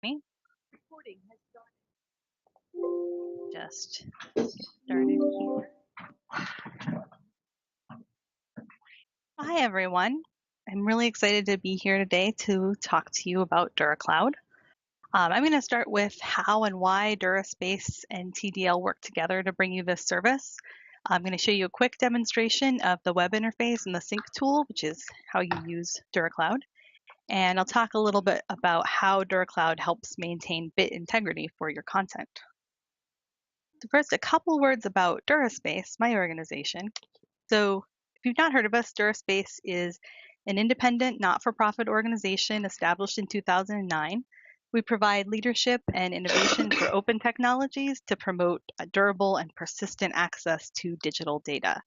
Me? Just get started here. Hi, everyone. I'm really excited to be here today to talk to you about DuraCloud. I'm going to start with how and why Duras Base and TDL work together to bring you this service. I'm going to show you a quick demonstration of the web interface and the sync tool, which is how you use DuraCloud. And I'll talk a little bit about how DuraCloud helps maintain bit integrity for your content. So first, a couple words about Duras Base, my organization. So if you've not heard of us, Duras Base is an independent, not-for-profit organization established in 2009. We provide leadership and innovation for open technologies to promote durable and persistent access to digital data.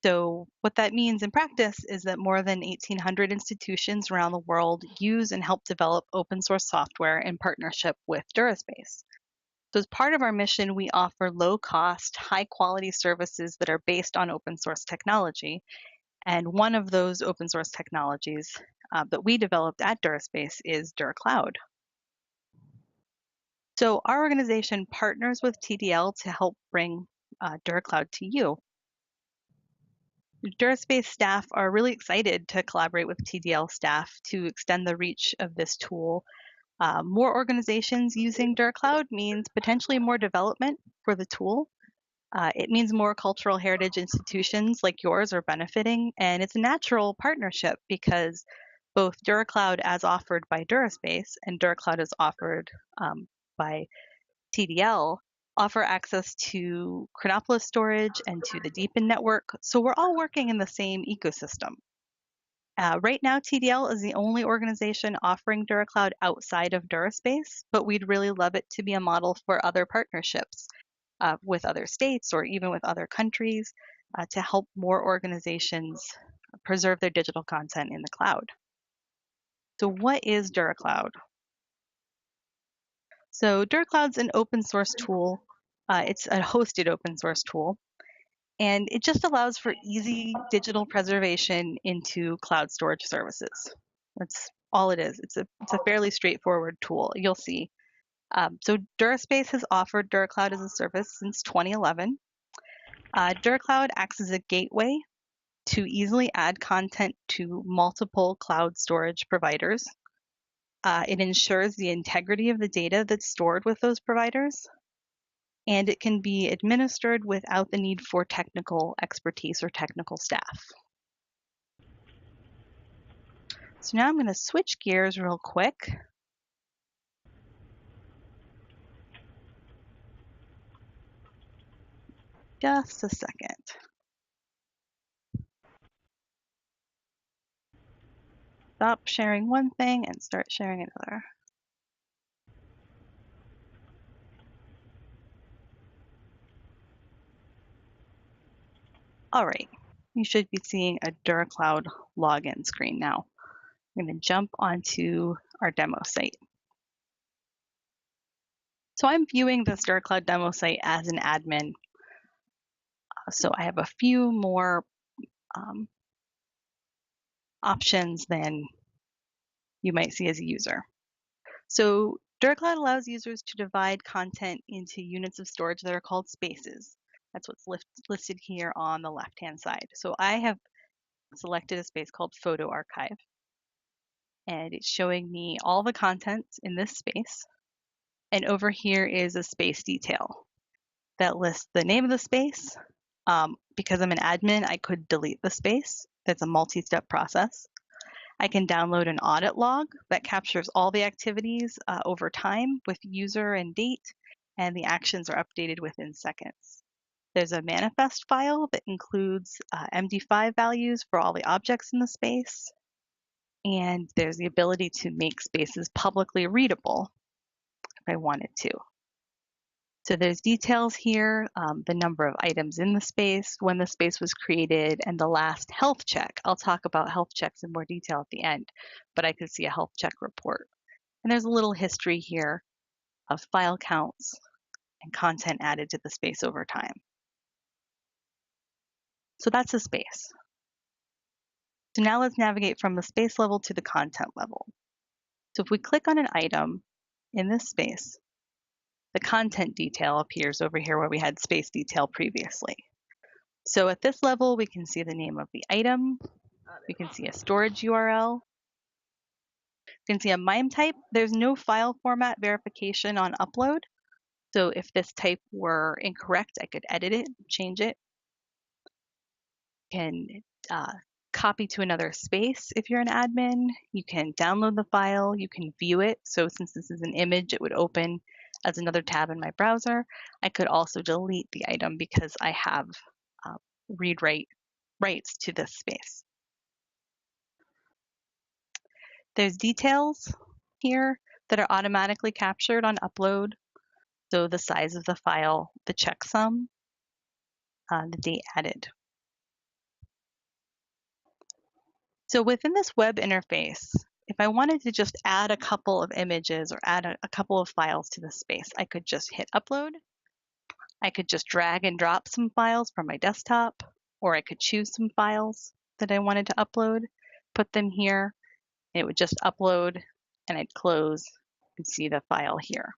So what that means in practice is that more than 1,800 institutions around the world use and help develop open source software in partnership with Duras Base. So as part of our mission, we offer low-cost, high-quality services that are based on open source technology. And one of those open source technologies that we developed at Duras Base is DuraCloud. So our organization partners with TDL to help bring DuraCloud to you. Duras Base staff are really excited to collaborate with TDL staff to extend the reach of this tool. More organizations using DuraCloud means potentially more development for the tool. It means more cultural heritage institutions like yours are benefiting, and it's a natural partnership because both DuraCloud as offered by Duras Base and DuraCloud as offered by TDL offer access to Chronopolis storage and to the Deepin network, so we're all working in the same ecosystem. Right now, TDL is the only organization offering DuraCloud outside of Duras Base, but we'd really love it to be a model for other partnerships with other states or even with other countries to help more organizations preserve their digital content in the cloud. So what is DuraCloud? So DuraCloud's an open source tool. It's a hosted open source tool, and it just allows for easy digital preservation into cloud storage services. That's all it is. It's a fairly straightforward tool. You'll see. So DuraSpace has offered DuraCloud as a service since 2011. DuraCloud acts as a gateway to easily add content to multiple cloud storage providers. It ensures the integrity of the data that's stored with those providers, and it can be administered without the need for technical expertise or technical staff. So now I'm going to switch gears real quick. Just a second. Stop sharing one thing and start sharing another. All right, you should be seeing a DuraCloud login screen now. I'm going to jump onto our demo site. So I'm viewing this DuraCloud demo site as an admin. So I have a few more options than you might see as a user. So DuraCloud allows users to divide content into units of storage that are called spaces. That's what's listed here on the left-hand side. So I have selected a space called Photo Archive, and it's showing me all the contents in this space. And over here is a space detail that lists the name of the space. Because I'm an admin, I could delete the space. That's a multi-step process. I can download an audit log that captures all the activities over time with user and date, and the actions are updated within seconds. There's a manifest file that includes MD5 values for all the objects in the space, and there's the ability to make spaces publicly readable if I wanted to. So there's details here, the number of items in the space, when the space was created, and the last health check. I'll talk about health checks in more detail at the end, but I could see a health check report. And there's a little history here of file counts and content added to the space over time. So that's a space. So now let's navigate from the space level to the content level. So if we click on an item, in this space, the content detail appears over here where we had space detail previously. So at this level, we can see the name of the item. We can see a storage URL. You can see a MIME type. There's no file format verification on upload. So if this type were incorrect, I could edit it, change it. You can copy to another space if you're an admin. You can download the file. You can view it. So since this is an image, it would open as another tab in my browser. I could also delete the item because I have read-write rights to this space. There's details here that are automatically captured on upload. So the size of the file, the checksum, the date added. So within this web interface, if I wanted to just add a couple of images or add a couple of files to the space, I could just hit upload. I could just drag and drop some files from my desktop, or I could choose some files that I wanted to upload, put them here, and it would just upload, and I'd close and see the file here.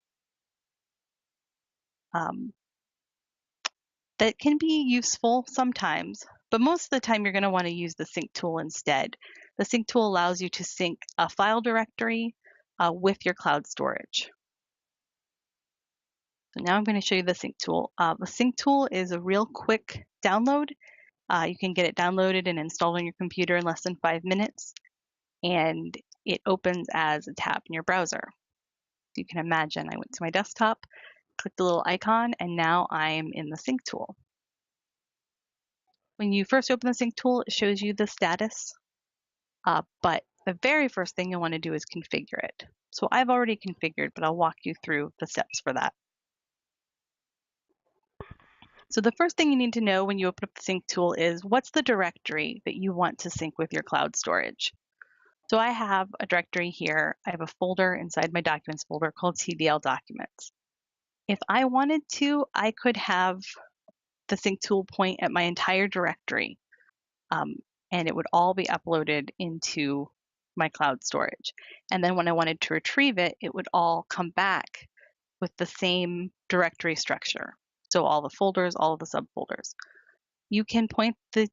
That can be useful sometimes, but most of the time you're going to want to use the sync tool instead. The sync tool allows you to sync a file directory with your cloud storage. So now I'm going to show you the sync tool. The sync tool is a real quick download. You can get it downloaded and installed on your computer in less than 5 minutes, and it opens as a tab in your browser. You can imagine I went to my desktop, clicked the little icon, and now I'm in the sync tool. When you first open the sync tool, it shows you the status, but the very first thing you'll want to do is configure it. So I've already configured, but I'll walk you through the steps for that. So the first thing you need to know when you open up the sync tool is what's the directory that you want to sync with your cloud storage. So I have a directory here. I have a folder inside my documents folder called TDL Documents. If I wanted to, I could have the sync tool point at my entire directory, and it would all be uploaded into my cloud storage. And then when I wanted to retrieve it, it would all come back with the same directory structure. So all the folders, all of the subfolders. You can point the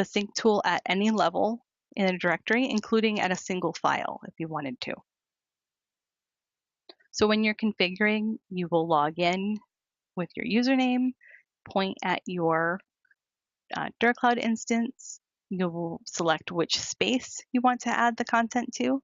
sync tool at any level in a directory, including at a single file if you wanted to. So when you're configuring, you will log in with your username, point at your DuraCloud instance. You will select which space you want to add the content to.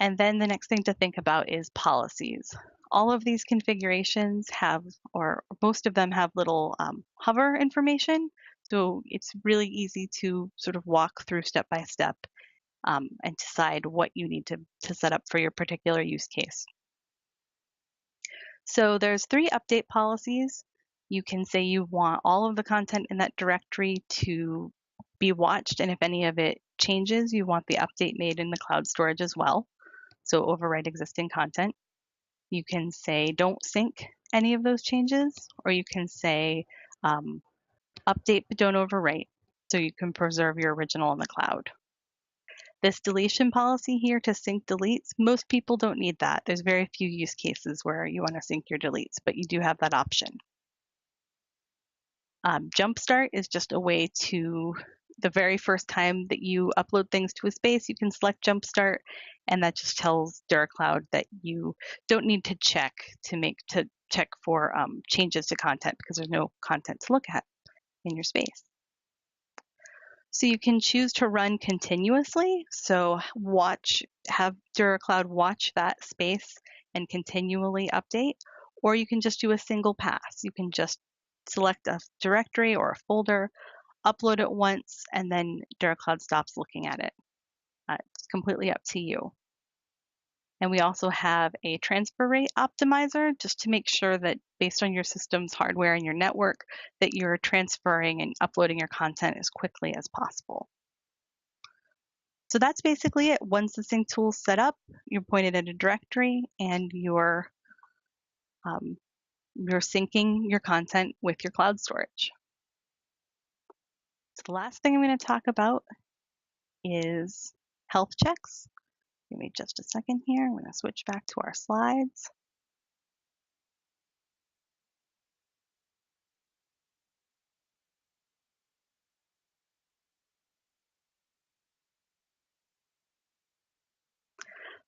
And then the next thing to think about is policies. All of these configurations have, or most of them have little hover information. So it's really easy to sort of walk through step by step and decide what you need to set up for your particular use case. So there's 3 update policies. You can say you want all of the content in that directory to be watched, and if any of it changes, you want the update made in the cloud storage as well. So overwrite existing content. You can say don't sync any of those changes, or you can say update but don't overwrite, so you can preserve your original in the cloud. This deletion policy here to sync deletes, most people don't need that. There's very few use cases where you want to sync your deletes, but you do have that option. Jumpstart is just a way to, the very first time that you upload things to a space, you can select Jumpstart, and that just tells DuraCloud that you don't need to check for changes to content because there's no content to look at in your space. So you can choose to run continuously. So have DuraCloud watch that space and continually update, or you can just do a single pass. You can just select a directory or a folder, upload it once, and then DuraCloud stops looking at it. It's completely up to you. And we also have a transfer rate optimizer just to make sure that based on your system's hardware and your network, that you're transferring and uploading your content as quickly as possible. So that's basically it. Once the sync tool is set up, you're pointed at a directory and you're syncing your content with your cloud storage. So the last thing I'm going to talk about is health checks. Give me just a second here. I'm going to switch back to our slides.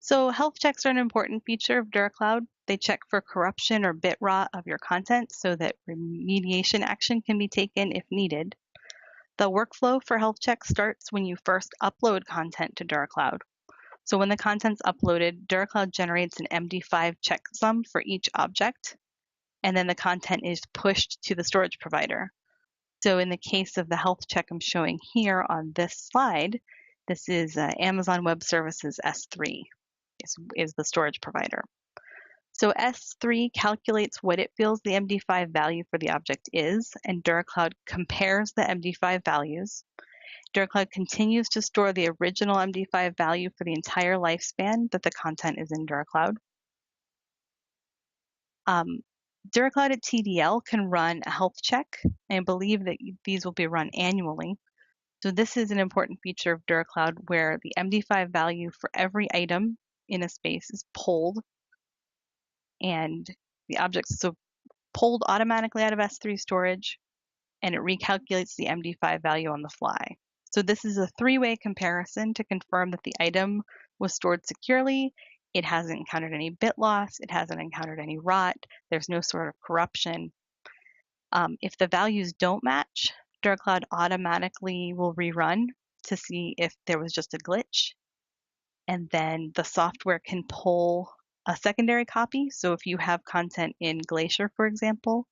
So health checks are an important feature of DuraCloud. They check for corruption or bit rot of your content so that remediation action can be taken if needed. The workflow for health checks starts when you first upload content to DuraCloud. So when the content's uploaded, DuraCloud generates an MD5 checksum for each object, and then the content is pushed to the storage provider. So in the case of the health check I'm showing here on this slide, this is Amazon Web Services S3 is the storage provider. So S3 calculates what it feels the MD5 value for the object is, and DuraCloud compares the MD5 values. DuraCloud continues to store the original MD5 value for the entire lifespan that the content is in DuraCloud. DuraCloud at TDL can run a health check, and I believe that these will be run annually. So this is an important feature of DuraCloud where the MD5 value for every item in a space is pulled, and the objects so pulled automatically out of S3 storage, and it recalculates the MD5 value on the fly. So this is a three-way comparison to confirm that the item was stored securely, it hasn't encountered any bit loss, it hasn't encountered any rot, there's no sort of corruption. If the values don't match, DuraCloud automatically will rerun to see if there was just a glitch. And then the software can pull a secondary copy. So if you have content in Glacier, for example,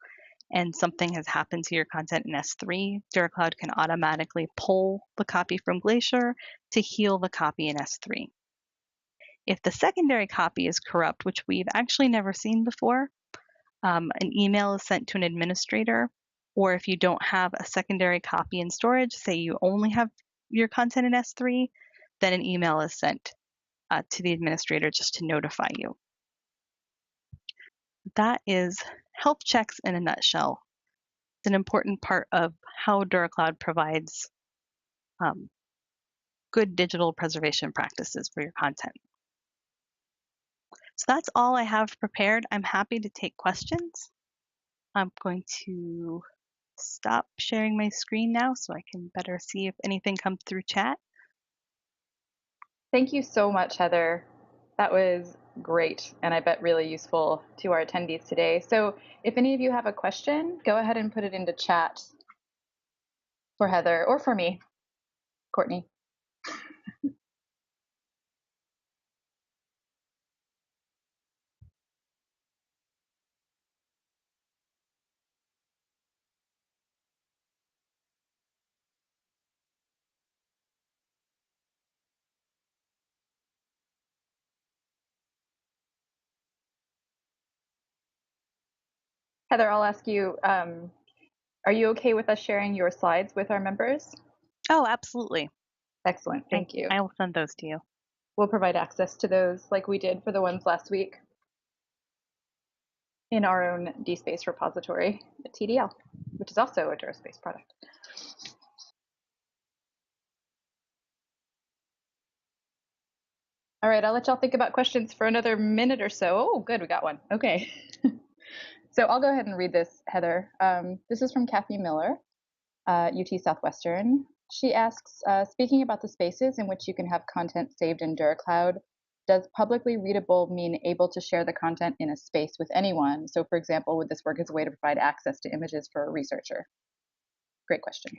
and something has happened to your content in S3, DuraCloud can automatically pull the copy from Glacier to heal the copy in S3. If the secondary copy is corrupt, which we've actually never seen before, an email is sent to an administrator, or if you don't have a secondary copy in storage, say you only have your content in S3, then an email is sent to the administrator just to notify you. That is health checks in a nutshell. It's an important part of how DuraCloud provides good digital preservation practices for your content. So that's all I have prepared. I'm happy to take questions. I'm going to stop sharing my screen now so I can better see if anything comes through chat. Thank you so much, Heather. That was great, and I bet really useful to our attendees today. So if any of you have a question, go ahead and put it into chat for Heather or for me, Courtney. Heather, I'll ask you, are you okay with us sharing your slides with our members? Oh, absolutely. Excellent, thank you. I will send those to you. We'll provide access to those like we did for the ones last week in our own DSpace repository at TDL, which is also a Duras Base product. All right, I'll let y'all think about questions for another minute or so. Oh, good, we got one. Okay. So I'll go ahead and read this, Heather. This is from Kathy Miller, UT Southwestern. She asks, speaking about the spaces in which you can have content saved in DuraCloud, does publicly readable mean able to share the content in a space with anyone? So for example, would this work as a way to provide access to images for a researcher? Great question.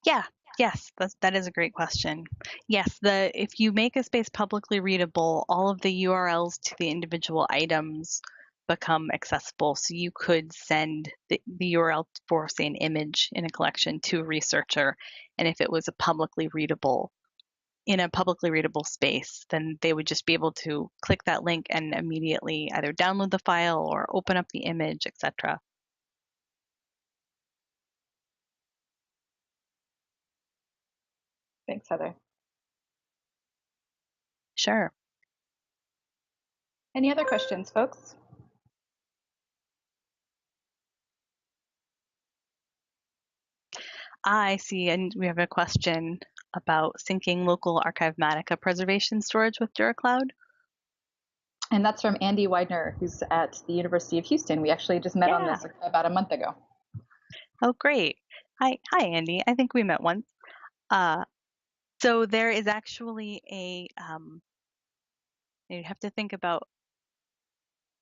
Yeah, yes, that is a great question. Yes, if you make a space publicly readable, all of the URLs to the individual items become accessible. So you could send the URL for, say, an image in a collection to a researcher, and if it was in a publicly readable space, then they would just be able to click that link and immediately either download the file or open up the image, etc. Thanks, Heather. Sure. Any other questions, folks? I see, and we have a question. about syncing local Archivematica preservation storage with DuraCloud. And that's from Andy Widener, who's at the University of Houston. We actually just met on Yeah. this about a month ago. Oh, great. Hi, Andy. I think we met once. So there is actually you have to think about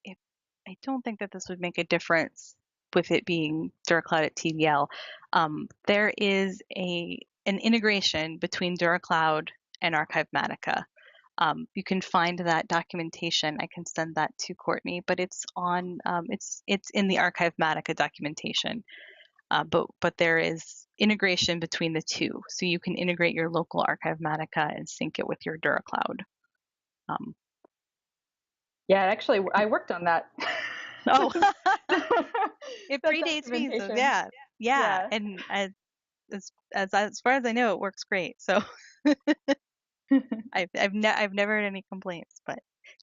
if I don't think that this would make a difference with it being DuraCloud at TDL. There is an integration between DuraCloud and Archivematica. You can find that documentation. I can send that to Courtney, but it's on it's in the Archivematica documentation. But there is integration between the two, so you can integrate your local Archivematica and sync it with your DuraCloud. Yeah, actually, I worked on that. Oh, it That predates me, so documentation. yeah, Yeah. and as far as I know, it works great. So I've never had any complaints, but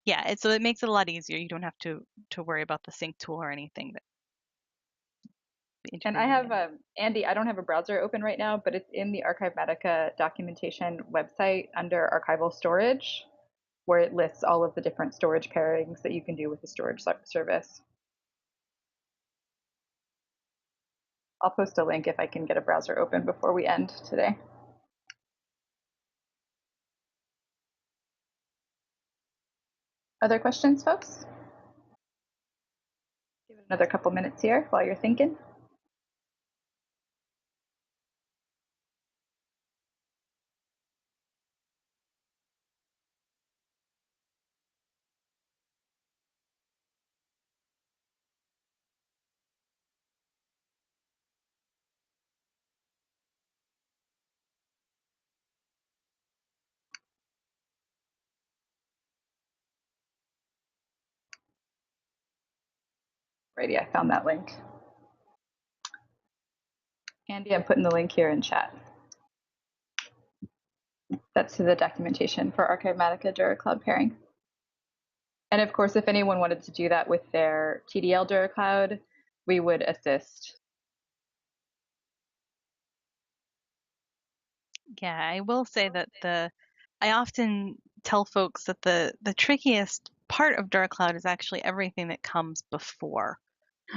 yeah, so it makes it a lot easier. You don't have to worry about the sync tool or anything that And I integrating have, in. Andy, I don't have a browser open right now, but it's in the Archivematica documentation website under archival storage, where it lists all of the different storage pairings that you can do with the storage service. I'll post a link if I can get a browser open before we end today. Other questions, folks? Give it another couple minutes here while you're thinking. Righty, I found that link. Andy, I'm putting the link here in chat. That's to the documentation for Archivematica DuraCloud pairing. And of course, if anyone wanted to do that with their TDL DuraCloud, we would assist. Yeah, I will say that I often tell folks that the trickiest part of DuraCloud is actually everything that comes before.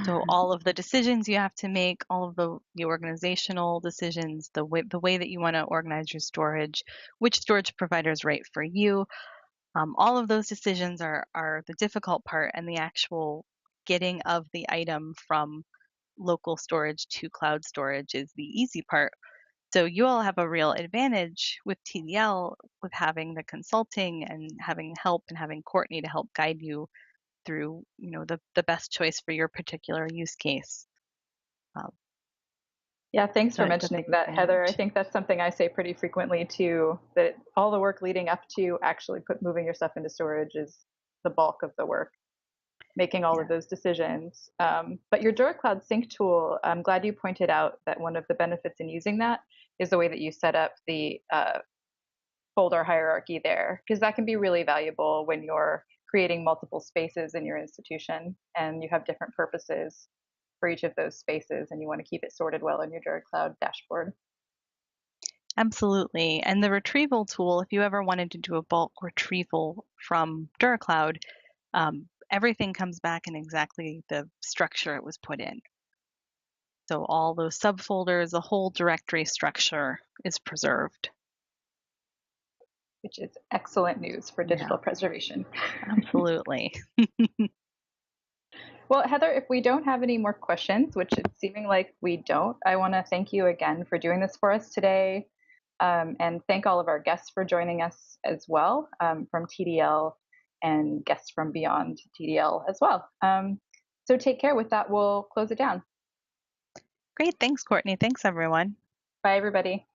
So all of the decisions you have to make, all of the organizational decisions, the way that you want to organize your storage, which storage provider is right for you, all of those decisions are the difficult part, and the actual getting of the item from local storage to cloud storage is the easy part. So you all have a real advantage with TDL with having the consulting and having help and having Courtney to help guide you through, the best choice for your particular use case. Yeah, thanks for That's a mentioning big that, Heather. I advantage. think that's something I say pretty frequently too, that all the work leading up to actually moving your stuff into storage is the bulk of the work, making all of Yeah, those decisions. But your DuraCloud sync tool, I'm glad you pointed out that one of the benefits in using that is the way that you set up the folder hierarchy there, because that can be really valuable when you're creating multiple spaces in your institution and you have different purposes for each of those spaces and you want to keep it sorted well in your DuraCloud dashboard. absolutely. And the retrieval tool, if you ever wanted to do a bulk retrieval from DuraCloud, everything comes back in exactly the structure it was put in. So all those subfolders, the whole directory structure is preserved. Which is excellent news for Yeah, digital preservation. absolutely. Well, Heather, if we don't have any more questions, which it's seeming like we don't, I want to thank you again for doing this for us today. And thank all of our guests for joining us as well, from TDL and guests from beyond TDL as well. So take care. With that, we'll close it down. Great. Thanks, Courtney. Thanks, everyone. Bye, everybody.